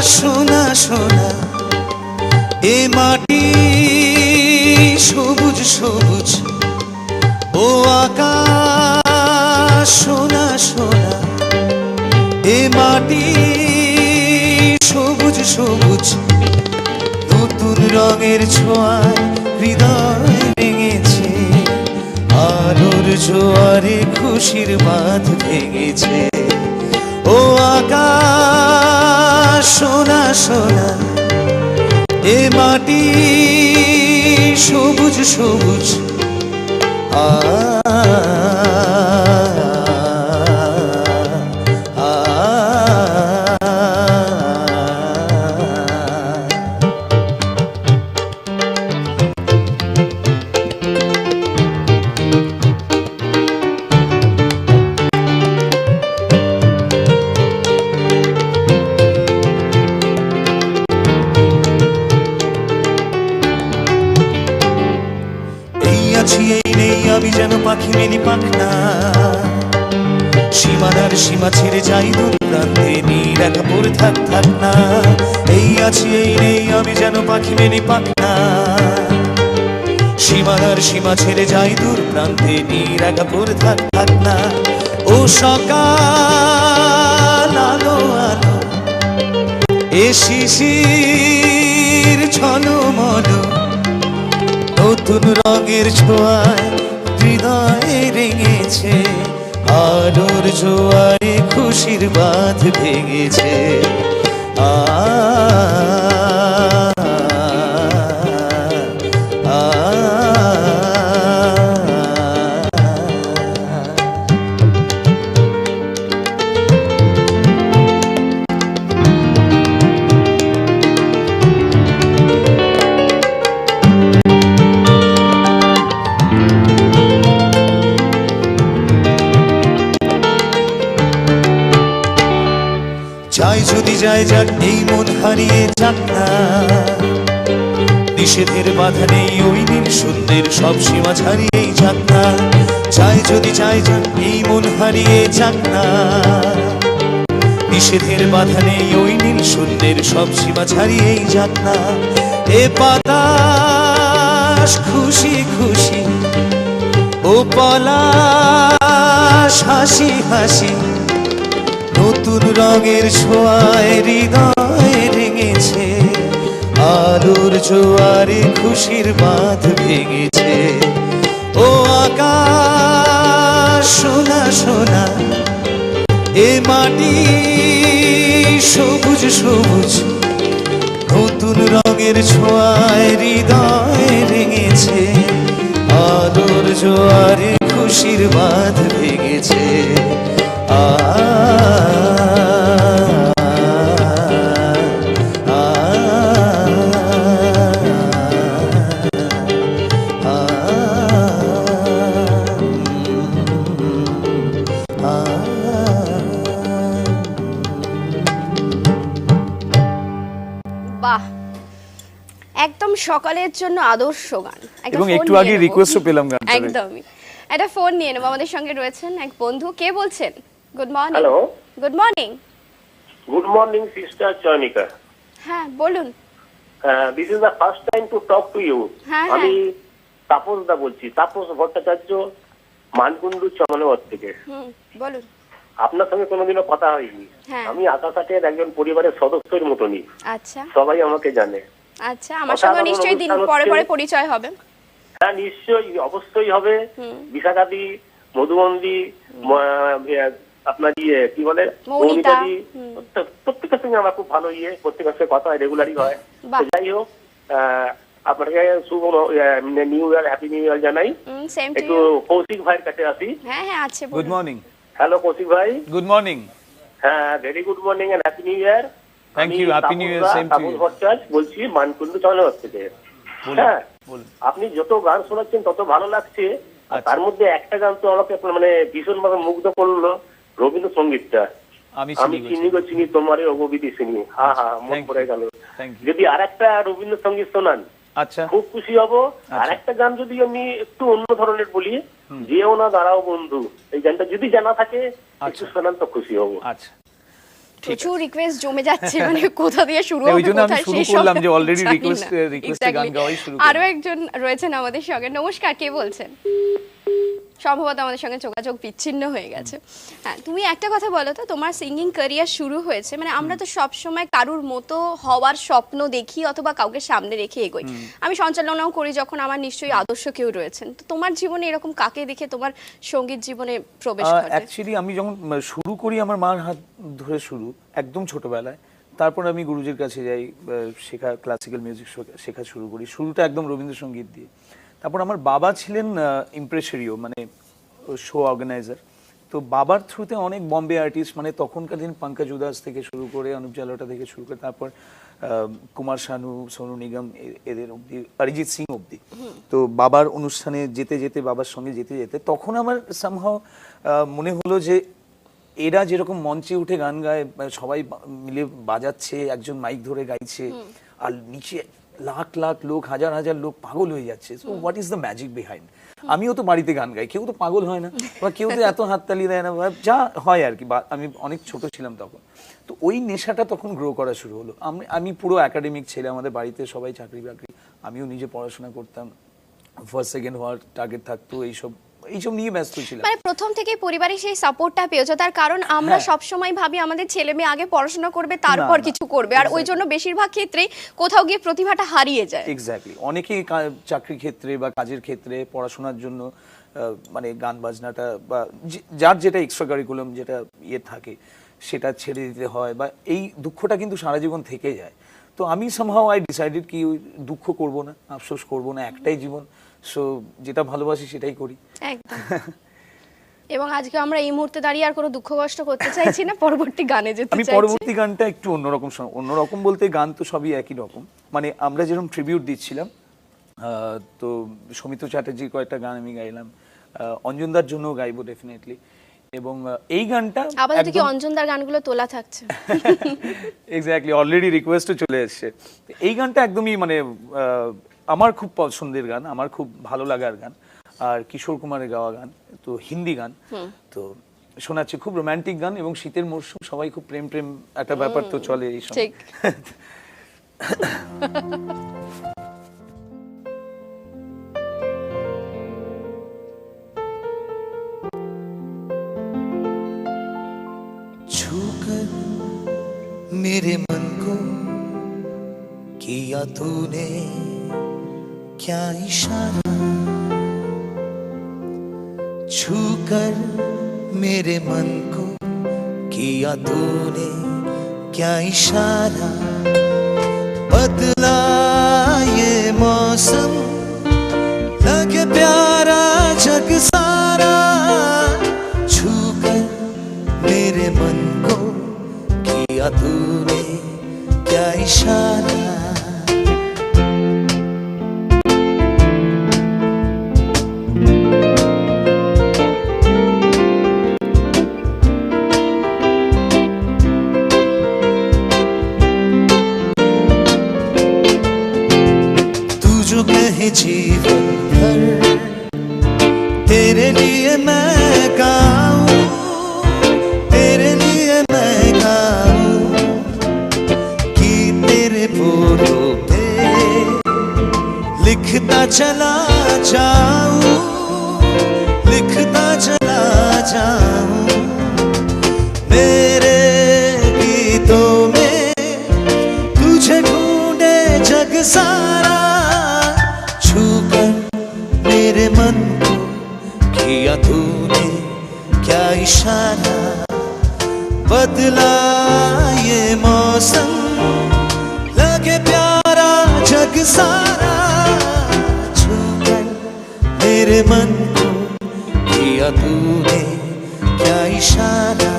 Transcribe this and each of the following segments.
সোনা সোনা এ মাটি সবুজ সবুজ ও আকাশ সোনা সোনা এ মাটি সবুজ সবুজ নতুন রঙের ছোঁয়ায় হৃদয় ভেঙেছে আলোর জোয়ারে খুশির বাঁধ ভেঙেছে ও আকাশ সোনা সোনা এ মাটি সবুজ সবুজ আমি যেন পাখি মেলি পাখনা সীমানার সীমা ছেড়ে যাই দূর প্রান্তে নিরাকা পড়ে থাক থাক না এই আছি এই নেই আমি যেন পাখি মেলি পাখনা সীমানার সীমা ছেড়ে যাই দূর প্রান্তে নিরাকা পড়ে থাক থাক না ও সকাল আলো আলো এ শিশির ঝলমল নতুন রঙের ছোঁয়ায় হৃদয়ে রেঙেছে আলোর জোয়ারে খুশির বাঁধ ভেঙেছে যাই যদি যাই যাক এই মন হারিয়ে যাক না নিষেধের বাধা নেই ওই নীল সুন্দর সব সীমা ছাড়িয়েই যাক না যাই যদি যাই যাক এই মন হারিয়ে যাক না নিষেধের বাধা নেই ওই নীল সুন্দর সব সীমা ছাড়িয়েই যাক না এ বাতাস খুশি খুশি ও পলাশ হাসি হাসি নতুন রঙের ছোঁয়ায় হৃদয় রেঙেছে আলোর জোয়ারে খুশির বাঁধ ভেঙেছে ও আকাশ সোনা সোনা এ মাটি সবুজ সবুজ নতুন রঙের ছোঁয়ায় হৃদয় রেঙেছে আলোর জোয়ারে খুশির বাঁধ ভেঙেছে একদম সকালের জন্য আদর্শ গান এবং একটু আগে রিকোয়েস্টও পেলাম গান একদমই একটা ফোন নিয়ে নেব আমাদের সঙ্গে রয়েছেন এক বন্ধু কে বলছেন good morning hello good morning good morning sister Chayanika হ্যাঁ বলুন this is the first time to talk to you আমি তাপস দা বলছি তাপস ভট্টাচার্য মানকুণ্ডু চমনগর থেকে বলুন আপনার সঙ্গে কোনোদিনও কথা হয়নি আমি আকাশাটের একজন পরিবারের সদস্যের মতনই আচ্ছা সবাই আমাকে জানে আচ্ছা আমার সঙ্গে নিশ্চয়ই দিন পরে পরে পরিচয় হবে হ্যাঁ নিশ্চয়ই অবশ্যই হবে বিশাখাদি মধুবন্দি আপনার কি বলে মৌমিতাদি প্রত্যেকের সঙ্গে আমার খুব ভালো প্রত্যেকের সঙ্গে কথা হয় রেগুলারই হয় যাই হোক আপনাকে শুভ new year happy new year জানাই একটু কৌশিক ভাইয়ের কাছে আসি হ্যাঁ হ্যাঁ আছে গুড মর্নিং হ্যালো কৌশিক ভাই গুড মর্নিং হ্যাঁ very good morning and happy new year thank you happy new year same to you Bhattacharya বলছি মানকুণ্ডু চমনগর থেকে হ্যাঁ আপনি যত গান শোনাচ্ছেন তত ভালো লাগছে তার মধ্যে একটা গান তো আমাকে মানে ভীষণ ভাবে মুগ্ধ করলো রবীন্দ্রসঙ্গীতটা আমি চিনি গো চিনি তোমারে অগবিধি চিনি হা হা মন পড়ে গেল যদি আরেকটা রবীন্দ্রসঙ্গীত শোনান আচ্ছা খুব খুশি হব আরেকটা গান যদি আমি একটু অন্য ধরনের বলি যেও না দাঁড়াও বন্ধু এই গানটা যদি জানা থাকে একটু শোনান তো খুশি হব আচ্ছা প্রচুর রিকোয়েস্ট জমে যাচ্ছে, মানে কোথা দিয়ে শুরু ওই হবে জন্য আমি কোথায় শুরু শেষ করলাম হবে যে অলরেডি জানি না। রিকোয়েস্টে গান Exactly. গাওয়াই শুরু আরো করলাম। একজন রয়েছেন আমাদের সঙ্গে। নমস্কার, কে বলছেন? সম্ভবত আমাদের সঙ্গে যোগাযোগ বিচ্ছিন্ন হয়ে গেছে। হ্যাঁ, তুমি একটা কথা বলো তো, তোমার সিঙ্গিং ক্যারিয়ার শুরু হয়েছে, মানে আমরা তো সব সময় কারুর মতো হওয়ার স্বপ্ন দেখি অথবা কাউকে সামনে রেখে এগোই। আমি সঞ্চালনাও করি যখন, আমার নিশ্চয়ই আদর্শ কেউ রয়েছেন। তো তোমার জীবনে এরকম কাকে দেখে তোমার সঙ্গীত জীবনে প্রবেশ ঘটে? অ্যাকচুয়ালি আমি যখন শুরু করি আমার মার হাত ধরে শুরু, একদম ছোটবেলায়। তারপর আমি গুরুজির কাছে যাই, শেখা ক্লাসিক্যাল মিউজিক শেখা শুরু করি। শুরুটা একদম রবীন্দ্রসঙ্গীত দিয়ে। তারপর আমার বাবা ছিলেন ইমপ্রেসারিও, মানে শো অর্গানাইজার। তো বাবার থ্রুতে অনেক বম্বে আর্টিস্ট, মানে তখনকার দিন পঙ্কজ উদাস থেকে শুরু করে, অনুপ জালোটা থেকে শুরু করে, তারপর কুমার শানু, সোনু নিগম, এদের অবধি, অরিজিৎ সিং অবধি। তো বাবার অনুষ্ঠানে যেতে যেতে, বাবার সঙ্গে যেতে যেতে তখন আমার সামহাও মনে হলো যে এরা যেরকম মঞ্চে উঠে গান গায়, সবাই মিলে বাজাচ্ছে, একজন মাইক ধরে গাইছে, আর নিচে লাখ লাখ লোক, হাজার হাজার লোক পাগল হয়ে যাচ্ছে। So what is the magic behind? আমিও তো বাড়িতে গান গাই, কেউ তো পাগল হয় না, বা কেউ তো এত হাততালি দেয় না, বা যা হয় আর কি। আমি অনেক ছোট ছিলাম তখন, তো ওই নেশাটা তখন গ্রো করা শুরু হলো। আমি পুরো একাডেমিক ছেলে, আমাদের বাড়িতে সবাই চাকরি বাকরি, আমিও নিজে পড়াশোনা করতাম, ফার্স্ট সেকেন্ড হওয়ার টার্গেট থাকতো, এইসব নিয়ে ব্যস্ত ছিলাম। মানে প্রথম থেকেই পরিবারের সেই সাপোর্টটা পেয়েছো, তার কারণ আমরা সব সময় ভাবি আমাদের ছেলে মেয়ে আগে পড়াশোনা করবে, তারপর কিছু করবে, আর ওই জন্য বেশিরভাগ ক্ষেত্রেই কোথাও গিয়ে প্রতিভাটা হারিয়ে যায়। এক্স্যাক্টলি, অনেকেই চাকরির ক্ষেত্রে বা কাজের ক্ষেত্রে পড়াশোনার জন্য মানে গান বাজনাটা বা যার যেটা এক্সট্রা কারিকুলাম যেটা থাকে সেটা ছেড়ে দিতে হয়, বা এই দুঃখটা কিন্তু সারা জীবন থেকে যায়। তো আমি সামহাও আই ডিসাইডেড কি দুঃখ করব না, আফসোস করব না, একটাই জীবন, সো যেটা ভালোবাসি সেটাই করি। একদম। এবং আজকে আমরা এই মুহূর্তে দাঁড়িয়ে আর কোনো দুঃখ কষ্ট করতে চাইছি না, পরবর্তী গানে যেতে চাইছি। আমি পরবর্তী গানটা একটু অন্যরকম বলতে গান তো সবই একই রকম, মানে আমরা যেরকম ট্রিবিউট দিচ্ছিলাম, তো সৌমিত্র চ্যাটার্জির কয়েকটা গান আমি গাইলাম, অঞ্জনদার জন্য গাইবো ডেফিনেটলি। এবং এই গানটা আপাতত কি অঞ্জনদার গানগুলো তোলা থাকছে? এক্স্যাক্টলি, অলরেডি রিকোয়েস্টও চলে এসেছে। এই গানটা একদমই মানে আমার খুব পছন্দের গান, আমার খুব ভালো লাগার গান, আর কিশোর কুমারের গাওয়া গান, তো হিন্দি গান। তো শোনাচ্ছে, খুব রোমান্টিক গান, এবং শীতের মরশুম, সবাই খুব প্রেম প্রেম একটা ব্যাপার তো চলে এই সময়। ঠিক। छूकर मेरे मन को किया तूने क्या इशारा, छूकर मेरे मन को किया तूने क्या इशारा, बदला ये मौसम लगे प्यारा जग सारा, छूकर मेरे मन को किया तूने क्या इशारा। तू जो कहे जीवन भर तेरे लिए मैं गाऊं, तेरे लिए मैं गाऊं, कि तेरे बोलों पे लिखता चला जाऊं, लिखता चला जाऊं, मेरे गीतों में तुझे ढूंढे जग सारा, छूकर मेरे मन को किया तूने क्या इशारा, बदला ये मौसम लगे प्यारा जग सारा, छूकर मेरे मन को किया तूने क्या इशारा।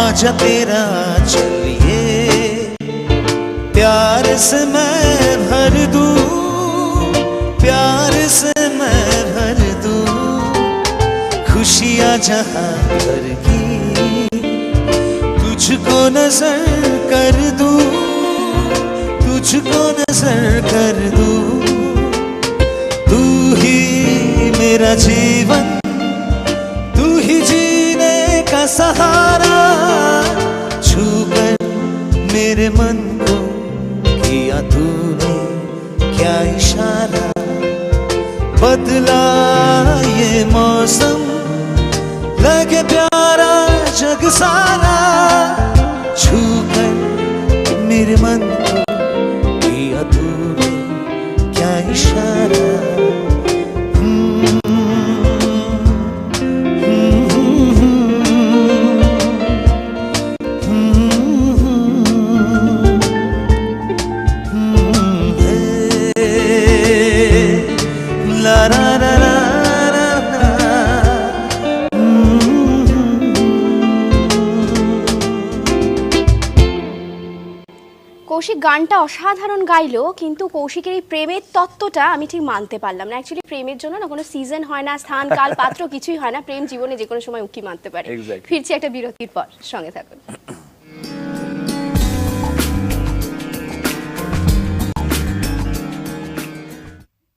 आजा तेरा चलिए प्यार से मैं भर दूं, प्यार से मैं भर दूं, खुशियाँ जहाँ भर की तुझको नजर कर दूं, तुझको नजर कर दूं, तू ही मेरा जीवन, तू ही जीने का सहारा। छू कर मेरे मन को किया तूने क्या इशारा, बदला ये मौसम लगे प्यारा जग सारा। छू कर मेरे मन को किया तूने क्या इशारा। La la la la la la। Kaushik গানটা অসাধারণ গাইলো, কিন্তু কৌশিকের এই প্রেমের তত্ত্বটা আমি ঠিক মানতে পারলাম না। অ্যাকচুয়ালি প্রেমের জন্য না কোনো সিজন হয় না, স্থান কাল পাত্র কিছুই হয় না, প্রেম জীবনে যে কোনো সময় উকি মারতে পারে। Exactly. ফিরছি একটা বিরতির পর, সঙ্গে থাকুন।